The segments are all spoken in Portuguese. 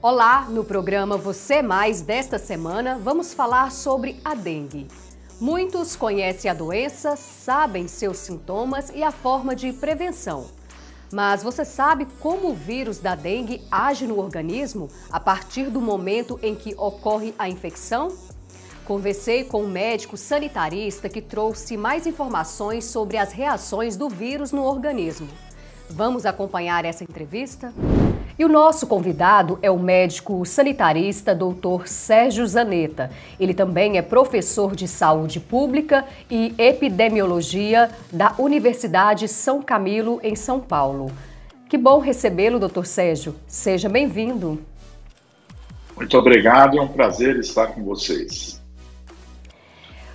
Olá, no programa Você Mais desta semana, vamos falar sobre a dengue. Muitos conhecem a doença, sabem seus sintomas e a forma de prevenção. Mas você sabe como o vírus da dengue age no organismo a partir do momento em que ocorre a infecção? Conversei com um médico sanitarista que trouxe mais informações sobre as reações do vírus no organismo. Vamos acompanhar essa entrevista? E o nosso convidado é o médico sanitarista Dr. Sérgio Zanetta. Ele também é professor de saúde pública e epidemiologia da Universidade São Camilo, em São Paulo. Que bom recebê-lo, Dr. Sérgio. Seja bem-vindo. Muito obrigado, é um prazer estar com vocês.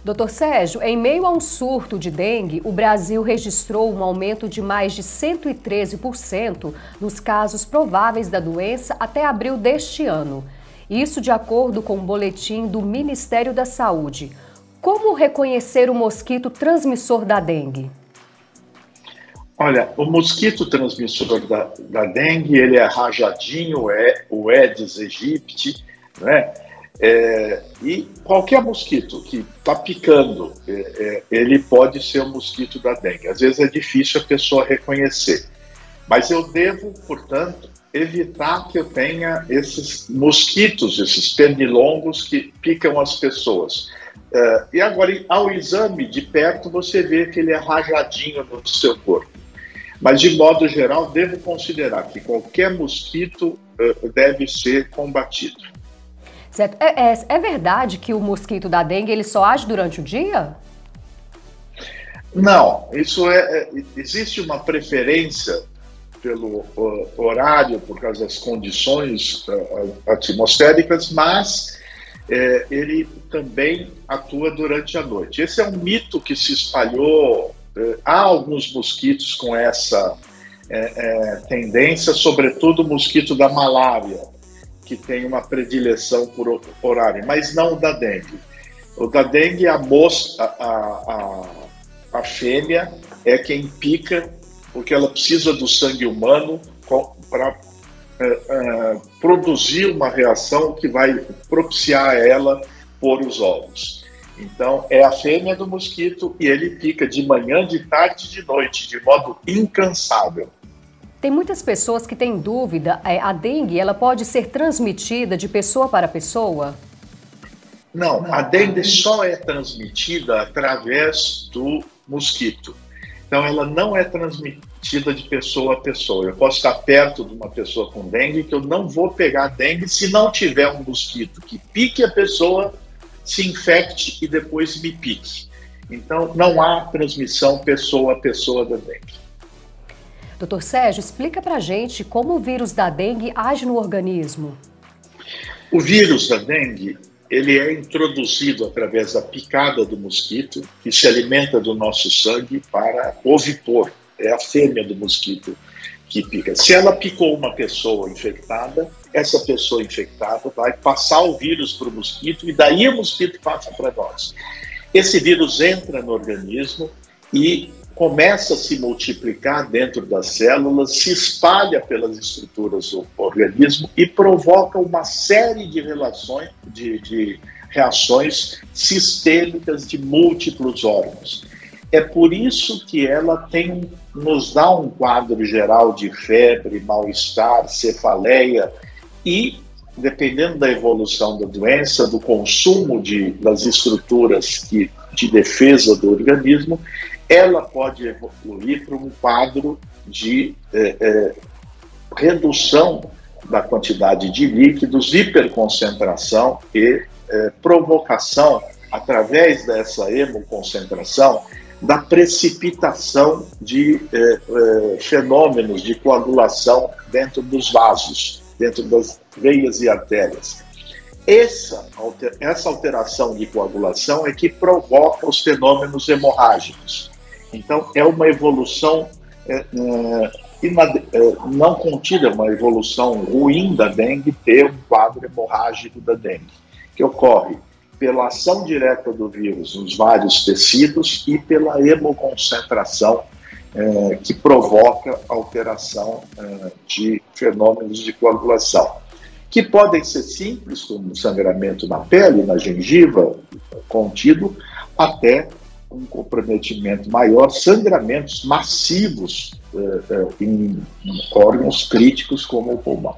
Dr. Sérgio, em meio a um surto de dengue, o Brasil registrou um aumento de mais de 113% nos casos prováveis da doença até abril deste ano. Isso de acordo com o boletim do Ministério da Saúde. Como reconhecer o mosquito transmissor da dengue? Olha, o mosquito transmissor da dengue, ele é rajadinho, o Aedes aegypti, né? E qualquer mosquito que está picando, ele pode ser o mosquito da dengue. Às vezes é difícil a pessoa reconhecer, mas eu devo, portanto, evitar que eu tenha esses mosquitos, esses pernilongos que picam as pessoas. E agora, ao exame de perto, você vê que ele é rajadinho no seu corpo. Mas, de modo geral, devo considerar que qualquer mosquito deve ser combatido. Certo. É verdade que o mosquito da dengue ele só age durante o dia? Não, existe uma preferência pelo horário, por causa das condições atmosféricas, mas ele também atua durante a noite. Esse é um mito que se espalhou. Há alguns mosquitos com essa tendência, sobretudo o mosquito da malária, que tem uma predileção por horário, mas não o da dengue. O da dengue, a fêmea é quem pica, porque ela precisa do sangue humano para produzir uma reação que vai propiciar a ela pôr os ovos. Então, é a fêmea do mosquito e ele pica de manhã, de tarde e de noite, de modo incansável. Tem muitas pessoas que têm dúvida, a dengue ela pode ser transmitida de pessoa para pessoa? Não, a dengue só é transmitida através do mosquito. Então ela não é transmitida de pessoa a pessoa. Eu posso estar perto de uma pessoa com dengue que eu não vou pegar dengue se não tiver um mosquito que pique a pessoa, se infecte e depois me pique. Então não há transmissão pessoa a pessoa da dengue. Dr. Sérgio, explica pra gente como o vírus da dengue age no organismo. O vírus da dengue, ele é introduzido através da picada do mosquito, que se alimenta do nosso sangue para ovipor. É a fêmea do mosquito que pica. Se ela picou uma pessoa infectada, essa pessoa infectada vai passar o vírus para o mosquito e daí o mosquito passa para nós. Esse vírus entra no organismo e começa a se multiplicar dentro das células, se espalha pelas estruturas do organismo e provoca uma série de reações sistêmicas de múltiplos órgãos. É por isso que ela nos dá um quadro geral de febre, mal-estar, cefaleia e, dependendo da evolução da doença, do consumo das estruturas de defesa do organismo, ela pode evoluir para um quadro de redução da quantidade de líquidos, hiperconcentração e provocação, através dessa hemoconcentração, da precipitação de fenômenos de coagulação dentro dos vasos, dentro das veias e artérias. Essa alteração de coagulação é que provoca os fenômenos hemorrágicos. Então, é uma evolução não contida, uma evolução ruim da dengue, ter um quadro hemorrágico da dengue, que ocorre pela ação direta do vírus nos vários tecidos e pela hemoconcentração que provoca alteração de fenômenos de coagulação. que podem ser simples, como sangramento na pele, na gengiva, contido, até um comprometimento maior, sangramentos massivos em órgãos críticos como o pulmão.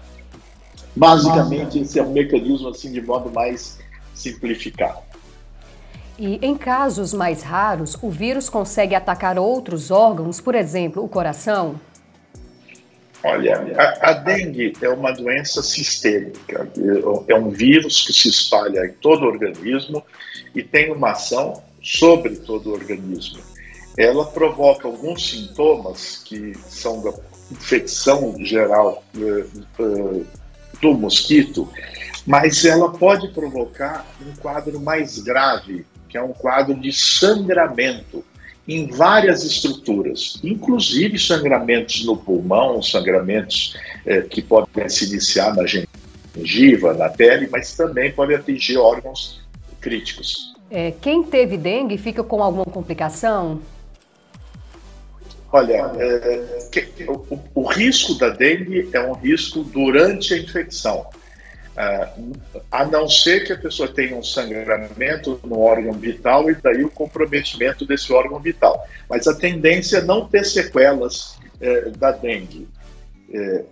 Basicamente, esse é um mecanismo assim de modo mais simplificado. E em casos mais raros, o vírus consegue atacar outros órgãos, por exemplo, o coração? Olha, a dengue é uma doença sistêmica, é um vírus que se espalha em todo o organismo e tem uma ação sobre todo o organismo. Ela provoca alguns sintomas que são da infecção geral do mosquito, mas ela pode provocar um quadro mais grave, que é um quadro de sangramento em várias estruturas, inclusive sangramentos no pulmão, sangramentos que podem se iniciar na gengiva, na pele, mas também podem atingir órgãos críticos. Quem teve dengue fica com alguma complicação? Olha, o risco da dengue é um risco durante a infecção. A não ser que a pessoa tenha um sangramento no órgão vital e daí o comprometimento desse órgão vital. Mas a tendência é não ter sequelas da dengue.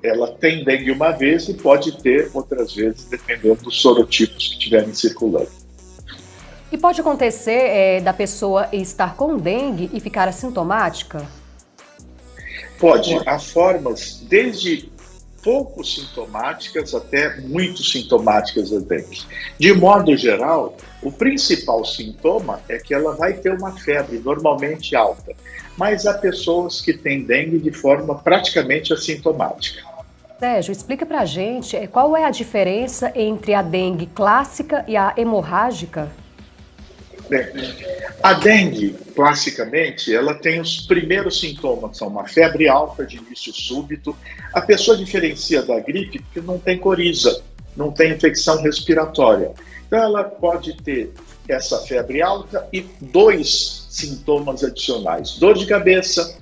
Ela tem dengue uma vez e pode ter outras vezes, dependendo dos sorotipos que estiverem circulando. E pode acontecer da pessoa estar com dengue e ficar assintomática? Pode. Há formas, desde pouco sintomáticas até muito sintomáticas da dengue. De modo geral, o principal sintoma é que ela vai ter uma febre normalmente alta, mas há pessoas que têm dengue de forma praticamente assintomática. Sérgio, explica pra gente qual é a diferença entre a dengue clássica e a hemorrágica? Bem, a dengue, classicamente, ela tem os primeiros sintomas, são uma febre alta de início súbito. A pessoa diferencia da gripe porque não tem coriza, não tem infecção respiratória. Então ela pode ter essa febre alta e 2 sintomas adicionais: dor de cabeça,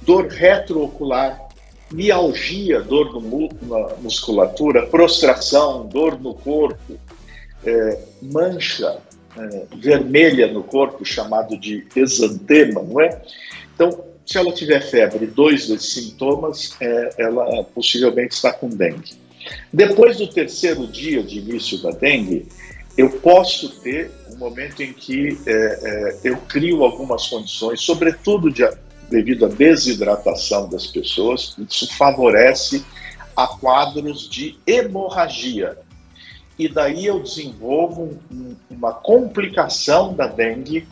dor retroocular, mialgia, dor na musculatura, prostração, dor no corpo, mancha vermelha no corpo, chamado de exantema, não é? Então, se ela tiver febre, 2 desses sintomas, ela possivelmente está com dengue. Depois do 3º dia de início da dengue, eu posso ter um momento em que eu crio algumas condições, sobretudo devido à desidratação das pessoas. Isso favorece a quadros de hemorragia. E daí eu desenvolvo uma complicação da dengue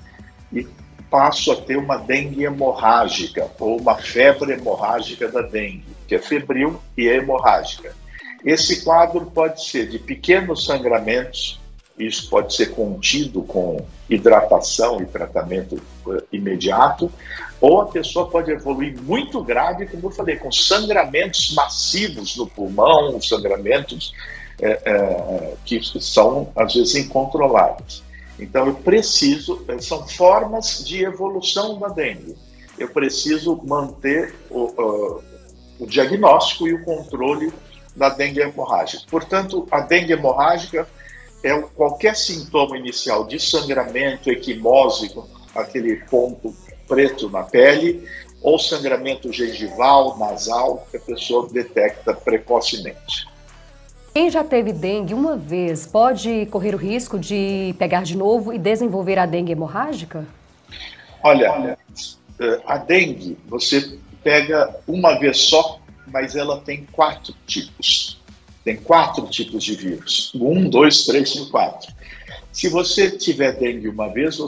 e passo a ter uma dengue hemorrágica, ou uma febre hemorrágica da dengue, que é febril e é hemorrágica. Esse quadro pode ser de pequenos sangramentos, isso pode ser contido com hidratação e tratamento imediato, ou a pessoa pode evoluir muito grave, como eu falei, com sangramentos massivos no pulmão, sangramentos que são, às vezes, incontroláveis. Então, eu preciso, são formas de evolução da dengue. Eu preciso manter o diagnóstico e o controle da dengue hemorrágica. Portanto, a dengue hemorrágica é qualquer sintoma inicial de sangramento, equimose, aquele ponto preto na pele, ou sangramento gengival, nasal, que a pessoa detecta precocemente. Quem já teve dengue uma vez pode correr o risco de pegar de novo e desenvolver a dengue hemorrágica? Olha, a dengue você pega uma vez só, mas ela tem 4 tipos. Tem 4 tipos de vírus. 1, 2, 3, 4. Se você tiver dengue uma vez,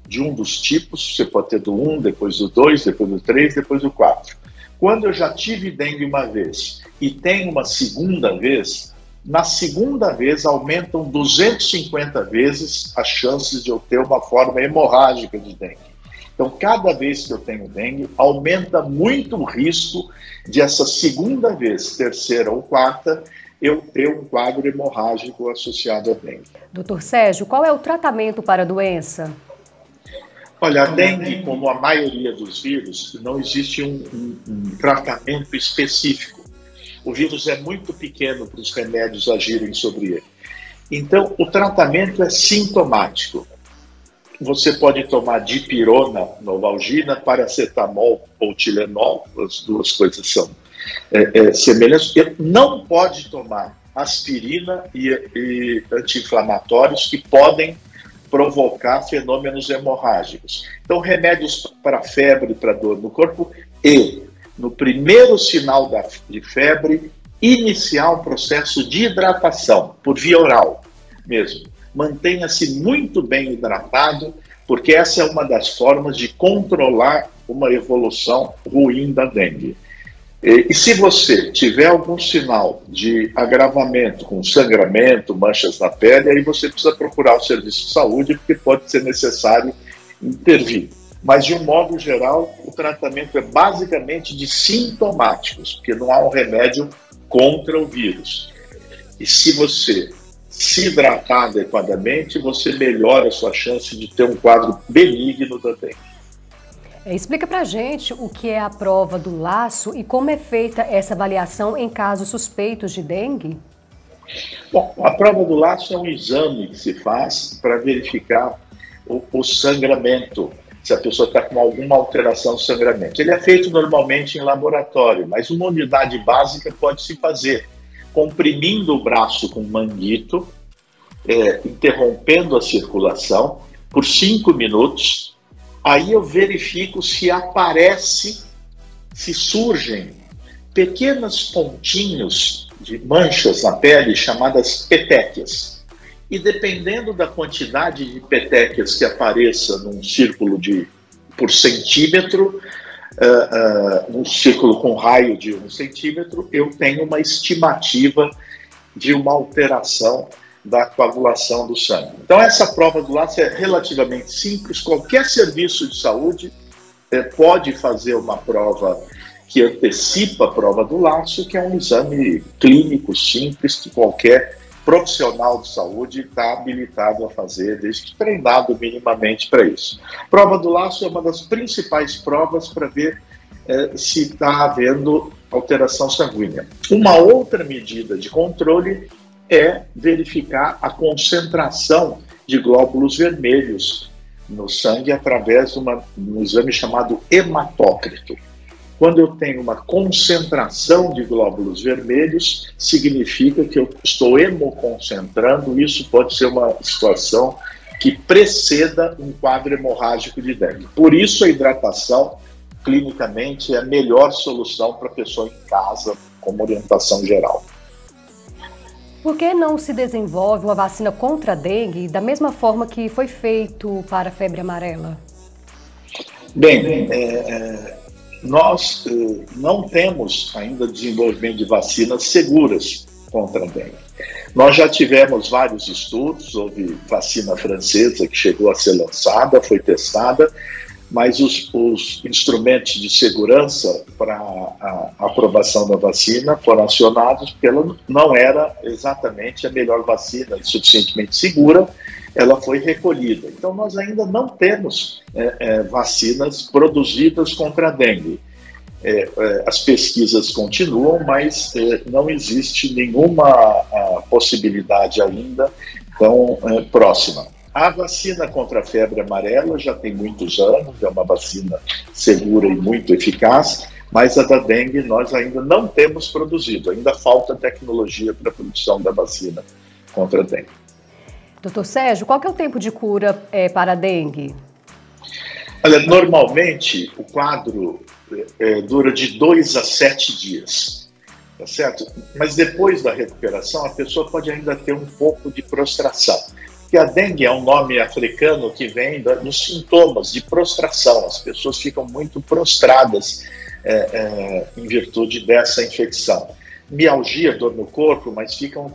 de um dos tipos, você pode ter do 1, depois do 2, depois do 3, depois do 4. Quando eu já tive dengue uma vez e tenho uma segunda vez, na segunda vez aumentam 250 vezes as chances de eu ter uma forma hemorrágica de dengue. Então, cada vez que eu tenho dengue, aumenta muito o risco de essa segunda vez, terceira ou quarta, eu ter um quadro hemorrágico associado à dengue. Doutor Sérgio, qual é o tratamento para a doença? Olha, a dengue, como a maioria dos vírus, não existe um tratamento específico. o vírus é muito pequeno para os remédios agirem sobre ele. Então, o tratamento é sintomático. Você pode tomar dipirona, novalgina, paracetamol ou Tilenol, as duas coisas são semelhantes. Não pode tomar aspirina e anti-inflamatórios que podem provocar fenômenos hemorrágicos. Então, remédios para febre, para dor no corpo e, no primeiro sinal de febre, iniciar um processo de hidratação, por via oral mesmo. Mantenha-se muito bem hidratado, porque essa é uma das formas de controlar uma evolução ruim da dengue. E se você tiver algum sinal de agravamento, com sangramento, manchas na pele, aí você precisa procurar o serviço de saúde, porque pode ser necessário intervir. Mas, de um modo geral, o tratamento é basicamente de sintomáticos, porque não há um remédio contra o vírus. E se você se hidratar adequadamente, você melhora a sua chance de ter um quadro benigno da dengue. Explica pra gente o que é a prova do laço e como é feita essa avaliação em casos suspeitos de dengue. Bom, a prova do laço é um exame que se faz para verificar o sangramento, se a pessoa está com alguma alteração do sangramento. Ele é feito normalmente em laboratório, mas uma unidade básica pode se fazer comprimindo o braço com manguito, interrompendo a circulação por 5 minutos. Aí eu verifico se surgem pequenos pontinhos de manchas na pele chamadas petequias. E dependendo da quantidade de petequias que apareça num círculo por centímetro, num círculo com raio de 1 centímetro, eu tenho uma estimativa de uma alteração da coagulação do sangue. Então, essa prova do laço é relativamente simples. Qualquer serviço de saúde pode fazer uma prova que antecipa a prova do laço, que é um exame clínico simples que qualquer profissional de saúde está habilitado a fazer, desde que treinado minimamente para isso. Prova do laço é uma das principais provas para ver se está havendo alteração sanguínea. Uma outra medida de controle é verificar a concentração de glóbulos vermelhos no sangue através de um exame chamado hematócrito. Quando eu tenho uma concentração de glóbulos vermelhos, significa que eu estou hemoconcentrando. Isso pode ser uma situação que preceda um quadro hemorrágico de dengue. Por isso, a hidratação, clinicamente, é a melhor solução para a pessoa em casa, como orientação geral. Por que não se desenvolve uma vacina contra a dengue da mesma forma que foi feito para a febre amarela? Bem, nós não temos ainda desenvolvimento de vacinas seguras contra a dengue. Nós já tivemos vários estudos, houve vacina francesa que chegou a ser lançada, foi testada, mas os instrumentos de segurança para a aprovação da vacina foram acionados porque ela não era exatamente a melhor vacina e suficientemente segura, ela foi recolhida. Então, nós ainda não temos vacinas produzidas contra a dengue. As pesquisas continuam, mas não existe nenhuma possibilidade ainda tão próxima. A vacina contra a febre amarela já tem muitos anos, é uma vacina segura e muito eficaz, mas a da dengue nós ainda não temos produzido, ainda falta tecnologia para a produção da vacina contra a dengue. Doutor Sérgio, qual que é o tempo de cura para a dengue? Olha, normalmente o quadro dura de 2 a 7 dias, tá certo? Mas depois da recuperação a pessoa pode ainda ter um pouco de prostração. Porque a dengue é um nome africano que vem dos sintomas de prostração. As pessoas ficam muito prostradas em virtude dessa infecção. Mialgia, dor no corpo, mas ficam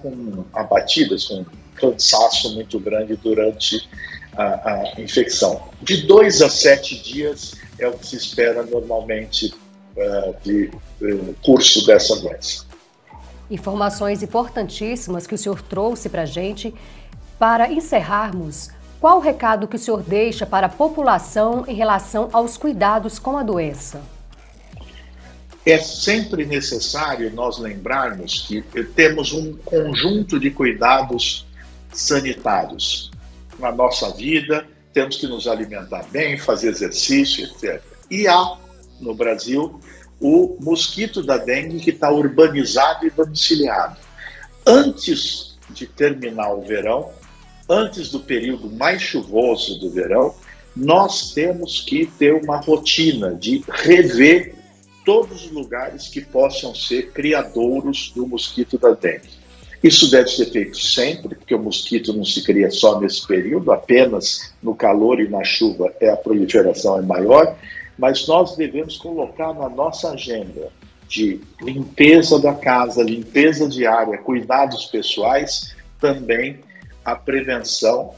abatidas, com um cansaço muito grande durante a infecção. De 2 a 7 dias é o que se espera normalmente de curso dessa doença. Informações importantíssimas que o senhor trouxe para a gente. Para encerrarmos, qual o recado que o senhor deixa para a população em relação aos cuidados com a doença? é sempre necessário nós lembrarmos que temos um conjunto de cuidados sanitários na nossa vida, temos que nos alimentar bem, fazer exercício, etc. E há, no Brasil, o mosquito da dengue que está urbanizado e domiciliado. Antes de terminar o verão, antes do período mais chuvoso do verão, nós temos que ter uma rotina de rever todos os lugares que possam ser criadouros do mosquito da dengue. Isso deve ser feito sempre, porque o mosquito não se cria só nesse período, apenas no calor e na chuva a proliferação é maior, mas nós devemos colocar na nossa agenda de limpeza da casa, limpeza diária, cuidados pessoais, também a prevenção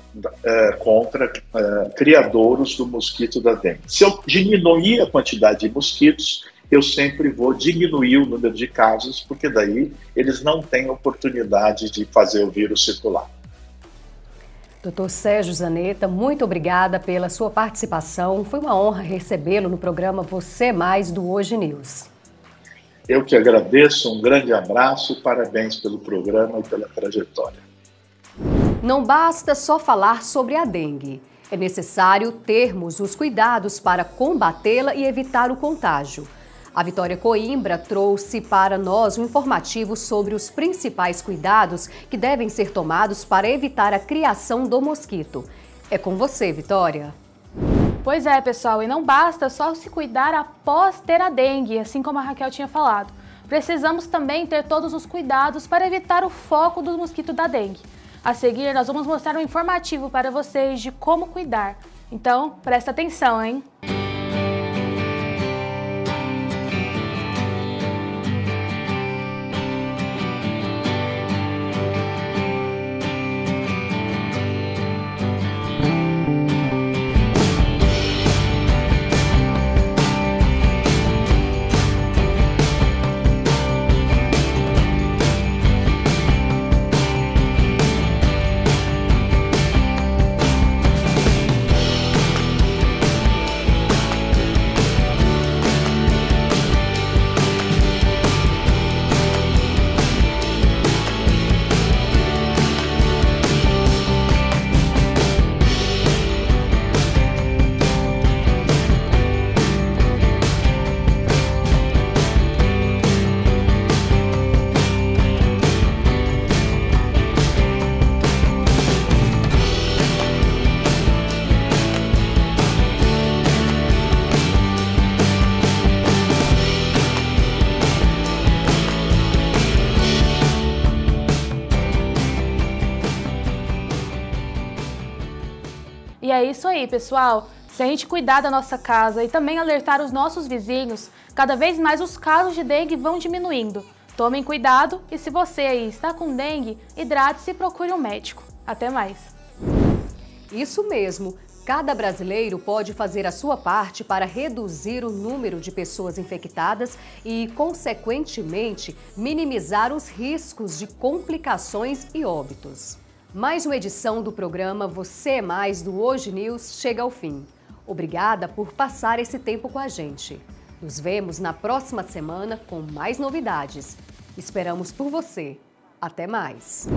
contra criadouros do mosquito da dengue. Se eu diminuir a quantidade de mosquitos, eu sempre vou diminuir o número de casos, porque daí eles não têm oportunidade de fazer o vírus circular. Dr. Sérgio Zanetta, muito obrigada pela sua participação. Foi uma honra recebê-lo no programa Você Mais do Hoje News. Eu que agradeço, um grande abraço, parabéns pelo programa e pela trajetória. Não basta só falar sobre a dengue. É necessário termos os cuidados para combatê-la e evitar o contágio. A Vitória Coimbra trouxe para nós um informativo sobre os principais cuidados que devem ser tomados para evitar a criação do mosquito. É com você, Vitória. Pois é, pessoal, e não basta só se cuidar após ter a dengue, assim como a Raquel tinha falado. Precisamos também ter todos os cuidados para evitar o foco do mosquito da dengue. A seguir, nós vamos mostrar um informativo para vocês de como cuidar. Então, presta atenção, hein? E é isso aí, pessoal. Se a gente cuidar da nossa casa e também alertar os nossos vizinhos, cada vez mais os casos de dengue vão diminuindo. Tomem cuidado e se você aí está com dengue, hidrate-se e procure um médico. Até mais. Isso mesmo. Cada brasileiro pode fazer a sua parte para reduzir o número de pessoas infectadas e, consequentemente, minimizar os riscos de complicações e óbitos. Mais uma edição do programa Você é Mais do Hoje News chega ao fim. Obrigada por passar esse tempo com a gente. Nos vemos na próxima semana com mais novidades. Esperamos por você. Até mais!